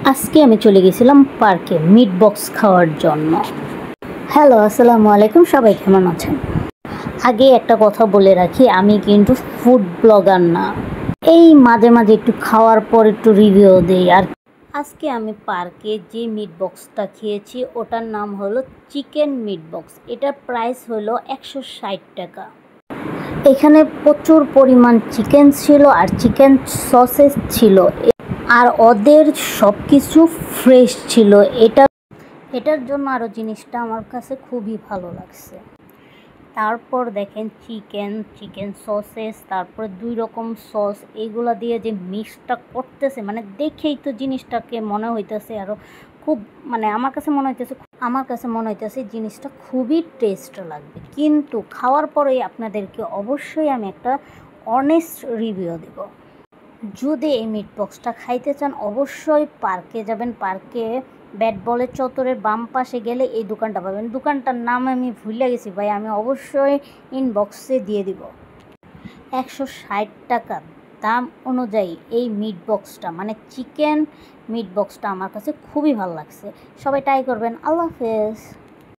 আজকে আমি চলে গেছিলাম পার্কে মিট বক্স খাওয়ার জন্য। হ্যালো, আসসালামু আলাইকুম, সবাই কেমন আছেন? আগে একটা কথা বলে রাখি, আমি কিন্তু ফুড ব্লগার না। এই মাঝে মাঝে একটু খাওয়ার পর একটু রিভিউ দেই। আর আজকে আমি পার্কে যে মিট বক্সটা খেয়েছি ওটার নাম হলো চিকেন মিট বক্স। এটার প্রাইস হলো 160 টাকা। এখানে প্রচুর পরিমাণ চিকেন ছিল আর চিকেন সসেস ছিল, আর ওদের সব কিছু ফ্রেশ ছিল। এটার জন্য আরও জিনিসটা আমার কাছে খুবই ভালো লাগছে। তারপর দেখেন চিকেন সসেস, তারপরে 2 রকম সস, এইগুলা দিয়ে যে মিক্সটা করতেছে, মানে দেখেই তো জিনিসটাকে মনে হইতেছে আরও খুব, মানে আমার কাছে মনে হইতেছে জিনিসটা খুবই টেস্ট লাগবে। কিন্তু খাওয়ার পরেই আপনাদেরকে অবশ্যই আমি একটা অনেস্ট রিভিউ দেব। যদি এই মিট বক্সটা খাইতে চান অবশ্যই পার্কে যাবেন। পার্কে ব্যাট বলের চত্বরের বাম পাশে গেলে এই দোকানটা পাবেন। দোকানটার নাম আমি ভুলে গেছি ভাই, আমি অবশ্যই ইনবক্সে দিয়ে দিব। 160 টাকা দাম অনুযায়ী এই মিট বক্সটা, মানে চিকেন মিট বক্সটা আমার কাছে খুবই ভালো লাগছে। সবাই ট্রাই করবেন। আল্লাহ হাফেজ।